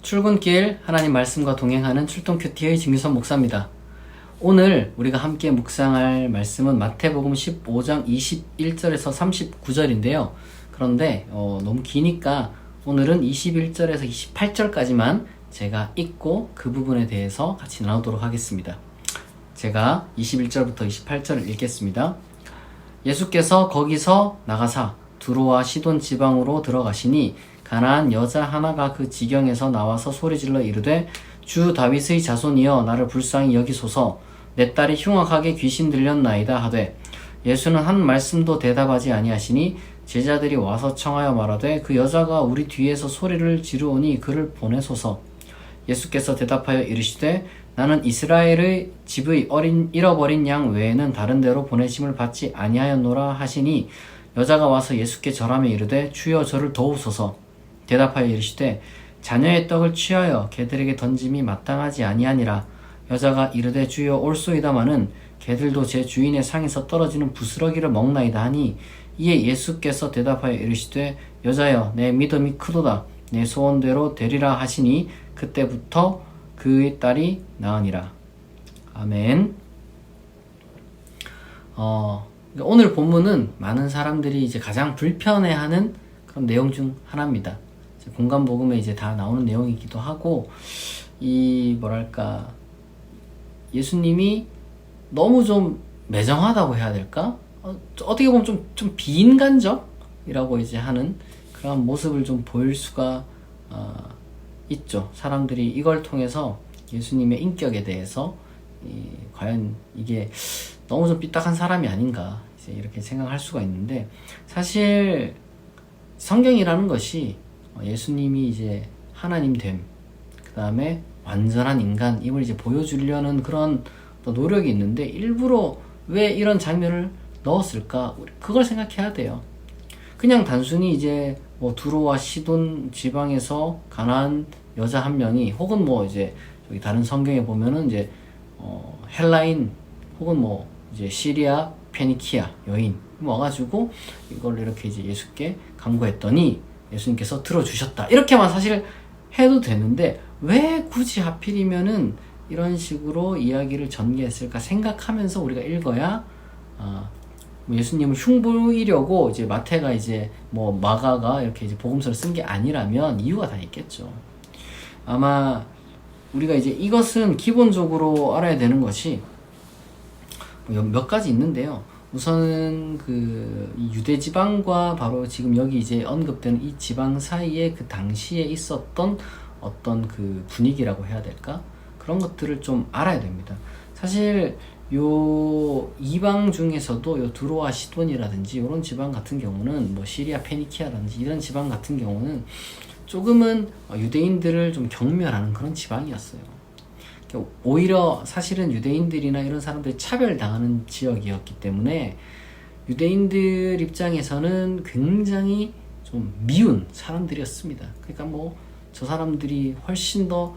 출근길 하나님 말씀과 동행하는 출동 큐티의 김유선 목사입니다. 오늘 우리가 함께 묵상할 말씀은 마태복음 15장 21절에서 39절인데요. 그런데 너무 기니까 오늘은 21절에서 28절까지만 제가 읽고 그 부분에 대해서 같이 나누도록 하겠습니다. 제가 21절부터 28절을 읽겠습니다. 예수께서 거기서 나가사 두로와 시돈 지방으로 들어가시니 가나안 여자 하나가 그 지경에서 나와서 소리질러 이르되 주 다윗의 자손이여 나를 불쌍히 여기소서 내 딸이 흉악하게 귀신 들렸나이다 하되 예수는 한 말씀도 대답하지 아니하시니 제자들이 와서 청하여 말하되 그 여자가 우리 뒤에서 소리를 지르오니 그를 보내소서. 예수께서 대답하여 이르시되 나는 이스라엘의 집의 잃어버린 양 외에는 다른 데로 보내심을 받지 아니하였노라 하시니 여자가 와서 예수께 절하며 이르되 주여 저를 도우소서. 대답하여 이르시되 자녀의 떡을 취하여 개들에게 던짐이 마땅하지 아니하니라. 여자가 이르되 주여 올소이다마는 개들도 제 주인의 상에서 떨어지는 부스러기를 먹나이다 하니 이에 예수께서 대답하여 이르시되 여자여 내 믿음이 크도다 내 소원대로 되리라 하시니 그때부터 그의 딸이 나으니라. 아멘. 오늘 본문은 많은 사람들이 이제 가장 불편해하는 그런 내용 중 하나입니다. 공간복음에 이제 다 나오는 내용이기도 하고, 예수님이 너무 좀 매정하다고 해야 될까? 어떻게 보면 좀 비인간적이라고 이제 하는 그런 모습을 좀 보일 수가 있죠. 사람들이 이걸 통해서 예수님의 인격에 대해서 과연 이게 너무 좀 삐딱한 사람이 아닌가 이제 이렇게 생각할 수가 있는데, 사실 성경이라는 것이 예수님이 이제 하나님 됨, 그 다음에 완전한 인간임을 이제 보여주려는 그런 노력이 있는데, 일부러 왜 이런 장면을 넣었을까? 그걸 생각해야 돼요. 그냥 단순히 이제 두로와 시돈 지방에서 가나안 여자 한 명이, 혹은 이제 여기 다른 성경에 보면은 이제 헬라인 혹은 이제 시리아 페니키아 여인 와가지고 이걸 이렇게 이제 예수께 간구했더니 예수님께서 들어주셨다, 이렇게만 사실 해도 되는데 왜 굳이 하필이면은 이런 식으로 이야기를 전개했을까 생각하면서 우리가 읽어야 예수님을 흉보이려고 이제 마태가 이제 마가가 이렇게 이제 복음서를 쓴 게 아니라면 이유가 다 있겠죠. 아마 우리가 이제 이것은 기본적으로 알아야 되는 것이 몇 가지 있는데요. 우선은 그 유대 지방과 바로 지금 여기 이제 언급되는 이 지방 사이에 그 당시에 있었던 어떤 그 분위기라고 해야 될까? 그런 것들을 좀 알아야 됩니다. 사실 요 이방 중에서도 요 두로와 시돈이라든지 이런 지방 같은 경우는 시리아 페니키아라든지 이런 지방 같은 경우는 조금은 유대인들을 좀 경멸하는 그런 지방이었어요. 오히려 사실은 유대인들이나 이런 사람들이 차별당하는 지역이었기 때문에 유대인들 입장에서는 굉장히 좀 미운 사람들이었습니다. 그러니까 저 사람들이 훨씬 더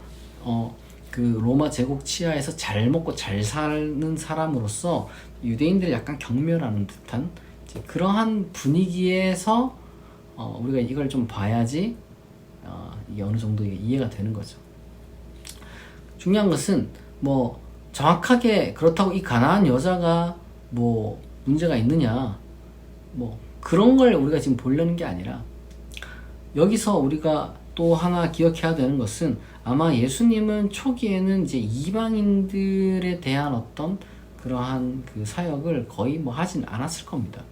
그 로마 제국 치하에서 잘 먹고 잘 사는 사람으로서 유대인들을 약간 경멸하는 듯한 그러한 분위기에서 우리가 이걸 좀 봐야지 이게 어느 정도 이해가 되는 거죠. 중요한 것은 정확하게 그렇다고 이 가나안 여자가 문제가 있느냐 그런 걸 우리가 지금 보려는 게 아니라, 여기서 우리가 또 하나 기억해야 되는 것은 아마 예수님은 초기에는 이제 이방인들에 대한 어떤 그러한 그 사역을 거의 하진 않았을 겁니다.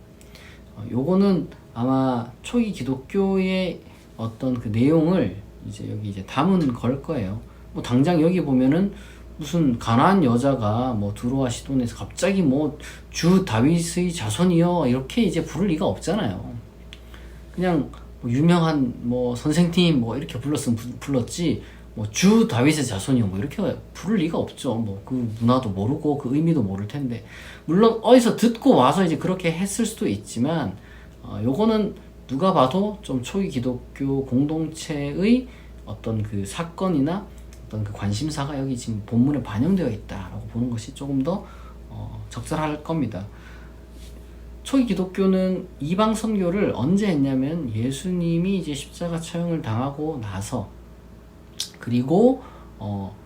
요거는 아마 초기 기독교의 어떤 그 내용을 이제 여기 이제 담은 걸 거예요. 당장 여기 보면은 무슨 가나안 여자가 두로와 시돈에서 갑자기 주 다윗의 자손이여 이렇게 이제 부를 리가 없잖아요. 그냥 유명한 선생님 이렇게 불렀으면 불렀지 주 다윗의 자손이요 이렇게 부를 리가 없죠. 그 문화도 모르고 그 의미도 모를 텐데, 물론 어디서 듣고 와서 이제 그렇게 했을 수도 있지만 요거는 누가 봐도 좀 초기 기독교 공동체의 어떤 그 사건이나 어떤 그 관심사가 여기 지금 본문에 반영되어 있다라고 보는 것이 조금 더 적절할 겁니다. 초기 기독교는 이방 선교를 언제 했냐면 예수님이 이제 십자가 처형을 당하고 나서 그 그리고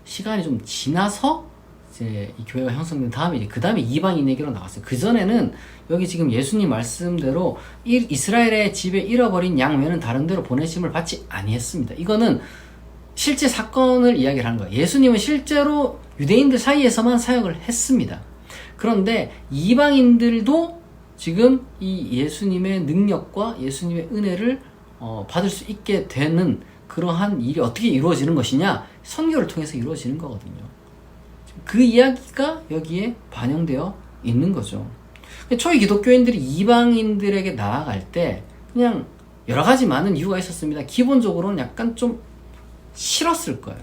시간이 좀 지나서 이제 이 교회가 형성된 다음에 이제 그 다음에 이방인에게로 나왔어요. 그 전에는 여기 지금 예수님 말씀대로 이스라엘의 집에 잃어버린 양 외에는 다른 데로 보내심을 받지 아니했습니다. 이거는 실제 사건을 이야기를 하는 거예요. 예수님은 실제로 유대인들 사이에서만 사역을 했습니다. 그런데 이방인들도 지금 이 예수님의 능력과 예수님의 은혜를 받을 수 있게 되는 그러한 일이 어떻게 이루어지는 것이냐? 선교를 통해서 이루어지는 거거든요. 그 이야기가 여기에 반영되어 있는 거죠. 초기 기독교인들이 이방인들에게 나아갈 때 그냥 여러 가지 많은 이유가 있었습니다. 기본적으로는 약간 좀 싫었을 거예요.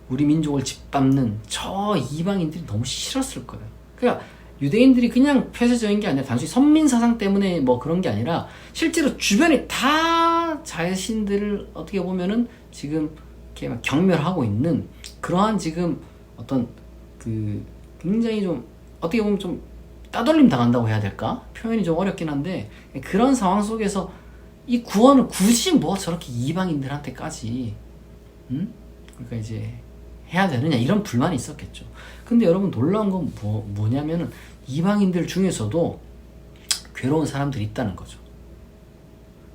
우리 민족을 짓밟는 저 이방인들이 너무 싫었을 거예요. 그러니까 유대인들이 그냥 폐쇄적인 게 아니라 단순히 선민사상 때문에 뭐 그런 게 아니라 실제로 주변에 다 자신들을 어떻게 보면은 지금 이렇게 막 경멸하고 있는 그러한 지금 어떤 그 굉장히 좀 어떻게 보면 좀 따돌림 당한다고 해야 될까? 표현이 좀 어렵긴 한데 그런 상황 속에서 이 구원을 굳이 뭐 저렇게 이방인들한테까지 그러니까 이제 해야 되느냐 이런 불만이 있었겠죠. 근데 여러분 놀라운 건 뭐냐면은 이방인들 중에서도 괴로운 사람들이 있다는 거죠.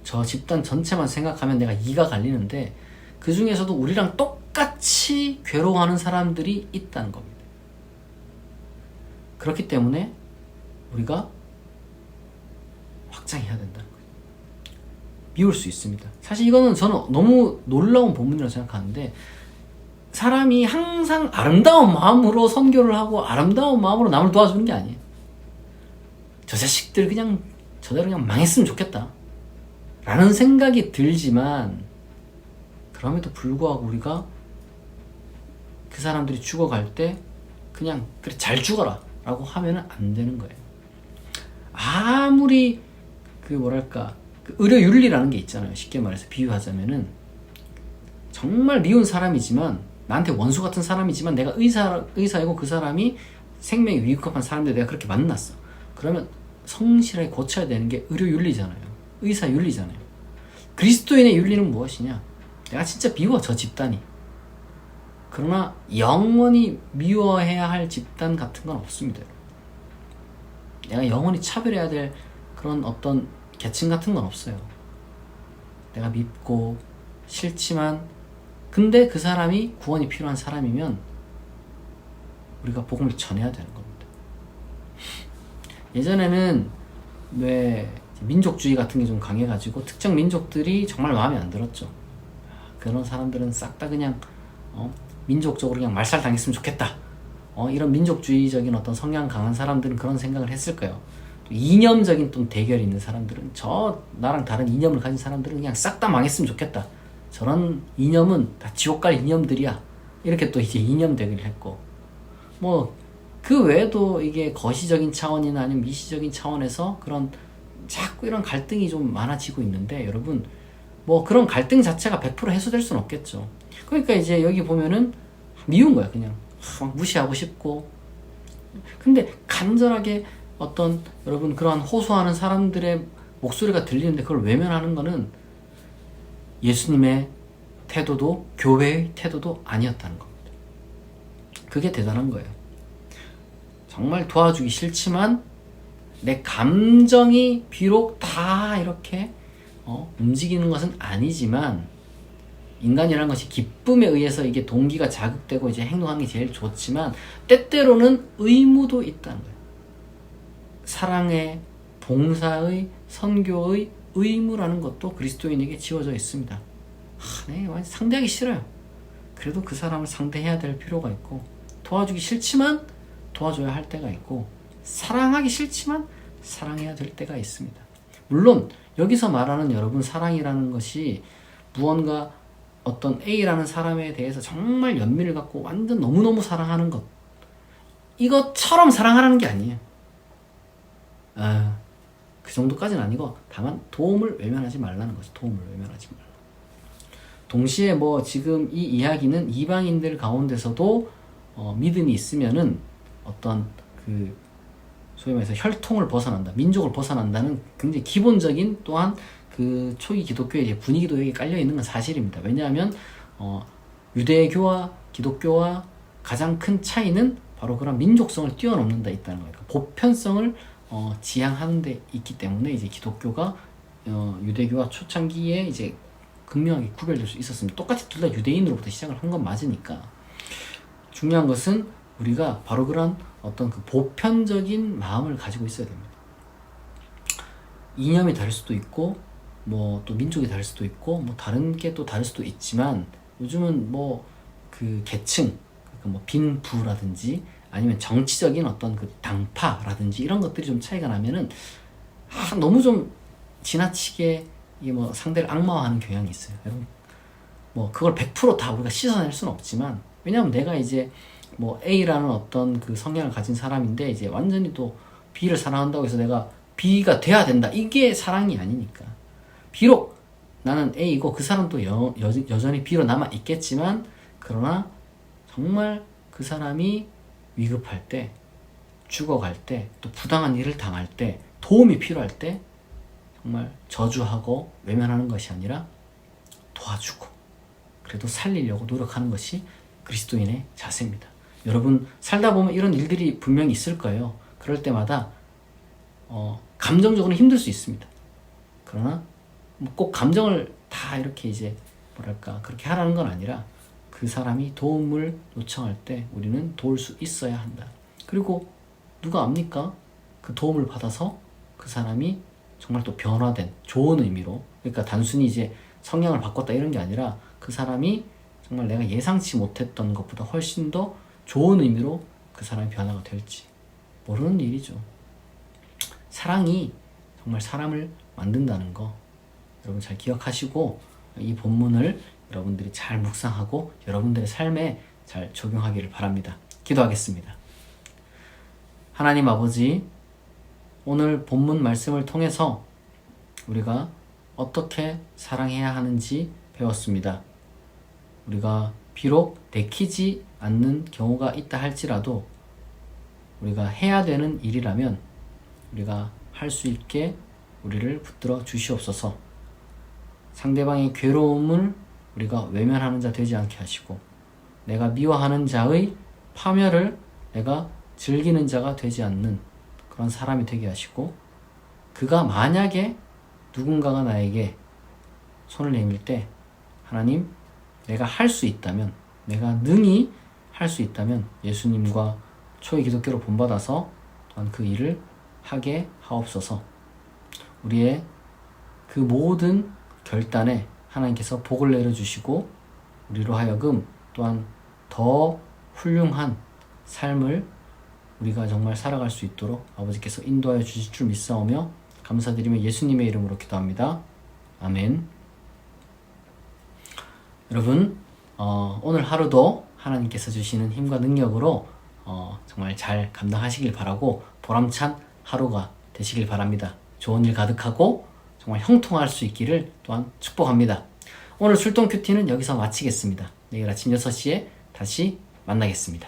저 집단 전체만 생각하면 내가 이가 갈리는데 그 중에서도 우리랑 똑같이 괴로워하는 사람들이 있다는 겁니다. 그렇기 때문에 우리가 확장해야 된다는 거예요. 미울 수 있습니다. 사실 이거는 저는 너무 놀라운 본문이라고 생각하는데 사람이 항상 아름다운 마음으로 선교를 하고 아름다운 마음으로 남을 도와주는 게 아니에요. 저 자식들 그냥 저대로 그냥 망했으면 좋겠다 라는 생각이 들지만 그럼에도 불구하고 우리가 그 사람들이 죽어갈 때 그냥 그래 잘 죽어라 라고 하면은 안 되는 거예요. 아무리 그 뭐랄까 그 의료윤리라는 게 있잖아요. 쉽게 말해서 비유하자면은 정말 미운 사람이지만 나한테 원수 같은 사람이지만 내가 의사이고 그 사람이 생명이 위급한 사람들 내가 그렇게 만났어. 그러면 성실하게 고쳐야 되는 게 의료윤리잖아요. 의사윤리잖아요. 그리스도인의 윤리는 무엇이냐? 내가 진짜 미워 저 집단이. 그러나 영원히 미워해야 할 집단 같은 건 없습니다. 내가 영원히 차별해야 될 그런 어떤 계층 같은 건 없어요. 내가 밉고 싫지만 근데 그 사람이 구원이 필요한 사람이면 우리가 복음을 전해야 되는 겁니다. 예전에는 왜 민족주의 같은 게 좀 강해가지고 특정 민족들이 정말 마음에 안 들었죠. 그런 사람들은 싹 다 그냥 민족적으로 그냥 말살당했으면 좋겠다. 이런 민족주의적인 어떤 성향 강한 사람들은 그런 생각을 했을 거예요. 또 이념적인 또 대결이 있는 사람들은 나랑 다른 이념을 가진 사람들은 그냥 싹 다 망했으면 좋겠다. 저런 이념은 다 지옥 갈 이념들이야. 이렇게 또 이제 이념 대결을 했고 뭐 그 외에도 이게 거시적인 차원이나 아니면 미시적인 차원에서 그런 자꾸 이런 갈등이 좀 많아지고 있는데 여러분 뭐 그런 갈등 자체가 100% 해소될 수는 없겠죠. 그러니까 이제 여기 보면은 미운 거야. 그냥 막 무시하고 싶고 근데 간절하게 어떤 여러분 그러한 호소하는 사람들의 목소리가 들리는데 그걸 외면하는 거는 예수님의 태도도 교회의 태도도 아니었다는 겁니다. 그게 대단한 거예요. 정말 도와주기 싫지만 내 감정이 비록 다 이렇게 움직이는 것은 아니지만 인간이라는 것이 기쁨에 의해서 이게 동기가 자극되고 이제 행동하는 게 제일 좋지만 때때로는 의무도 있다는 거예요. 사랑의, 봉사의, 선교의 의무라는 것도 그리스도인에게 지워져 있습니다. 네, 상대하기 싫어요. 그래도 그 사람을 상대해야 될 필요가 있고 도와주기 싫지만 도와줘야 할 때가 있고 사랑하기 싫지만 사랑해야 될 때가 있습니다. 물론 여기서 말하는 여러분 사랑이라는 것이 무언가 어떤 A라는 사람에 대해서 정말 연민을 갖고 완전 너무너무 사랑하는 것 이것처럼 사랑하라는 게 아니에요. 그 정도까지는 아니고 다만 도움을 외면하지 말라는 거죠. 도움을 외면하지 말라. 동시에 뭐 지금 이 이야기는 이방인들 가운데서도 믿음이 있으면은 어떤 그 소위 말해서 혈통을 벗어난다, 민족을 벗어난다는 굉장히 기본적인 또한 그 초기 기독교의 분위기도 여기 깔려 있는 건 사실입니다. 왜냐하면 유대교와 기독교와 가장 큰 차이는 바로 그런 민족성을 뛰어넘는 데 있다는 거예요. 그러니까 보편성을 지향하는 데 있기 때문에 이제 기독교가 유대교와 초창기에 이제 극명하게 구별될 수 있었습니다. 똑같이 둘 다 유대인으로부터 시작을 한 건 맞으니까. 중요한 것은 우리가 바로 그런 어떤 그 보편적인 마음을 가지고 있어야 됩니다. 이념이 다를 수도 있고 뭐 또 민족이 다를 수도 있고 뭐 다른 게 또 다를 수도 있지만 요즘은 뭐 그 계층, 그러니까 뭐 빈부라든지 아니면 정치적인 어떤 그 당파라든지 이런 것들이 좀 차이가 나면은 너무 좀 지나치게 이게 뭐 상대를 악마화하는 경향이 있어요. 여러분 뭐 그걸 100%다 우리가 씻어낼 수는 없지만, 왜냐하면 내가 이제 뭐 A라는 어떤 그 성향을 가진 사람인데 이제 완전히 또 B를 사랑한다고 해서 내가 B가 돼야 된다, 이게 사랑이 아니니까. 비록 나는 A이고 그 사람도 여전히 B로 남아 있겠지만, 그러나 정말 그 사람이 위급할 때, 죽어갈 때, 또 부당한 일을 당할 때, 도움이 필요할 때 정말 저주하고 외면하는 것이 아니라 도와주고 그래도 살리려고 노력하는 것이 그리스도인의 자세입니다. 여러분 살다 보면 이런 일들이 분명히 있을 거예요. 그럴 때마다 감정적으로 힘들 수 있습니다. 그러나 꼭 감정을 다 이렇게 이제 뭐랄까 그렇게 하라는 건 아니라, 그 사람이 도움을 요청할 때 우리는 도울 수 있어야 한다. 그리고 누가 압니까? 그 도움을 받아서 그 사람이 정말 또 변화된, 좋은 의미로, 그러니까 단순히 이제 성향을 바꿨다 이런 게 아니라 그 사람이 정말 내가 예상치 못했던 것보다 훨씬 더 좋은 의미로 그 사람이 변화가 될지 모르는 일이죠. 사랑이 정말 사람을 만든다는 거 여러분 잘 기억하시고, 이 본문을 여러분들이 잘 묵상하고 여러분들의 삶에 잘 적용하기를 바랍니다. 기도하겠습니다. 하나님 아버지, 오늘 본문 말씀을 통해서 우리가 어떻게 사랑해야 하는지 배웠습니다. 우리가 비록 내키지 않는 경우가 있다 할지라도 우리가 해야 되는 일이라면 우리가 할 수 있게 우리를 붙들어 주시옵소서. 상대방의 괴로움을 우리가 외면하는 자 되지 않게 하시고, 내가 미워하는 자의 파멸을 내가 즐기는 자가 되지 않는 그런 사람이 되게 하시고, 그가 만약에 누군가가 나에게 손을 내밀 때 하나님, 내가 할 수 있다면, 내가 능히 할 수 있다면 예수님과 초기 기독교로 본받아서 또한 그 일을 하게 하옵소서. 우리의 그 모든 결단에 하나님께서 복을 내려주시고 우리로 하여금 또한 더 훌륭한 삶을 우리가 정말 살아갈 수 있도록 아버지께서 인도하여 주실 줄 믿사오며 감사드리며 예수님의 이름으로 기도합니다. 아멘. 여러분 오늘 하루도 하나님께서 주시는 힘과 능력으로 정말 잘 감당하시길 바라고 보람찬 하루가 되시길 바랍니다. 좋은 일 가득하고 정말 형통할 수 있기를 또한 축복합니다. 오늘 출동 큐티는 여기서 마치겠습니다. 내일 아침 6시에 다시 만나겠습니다.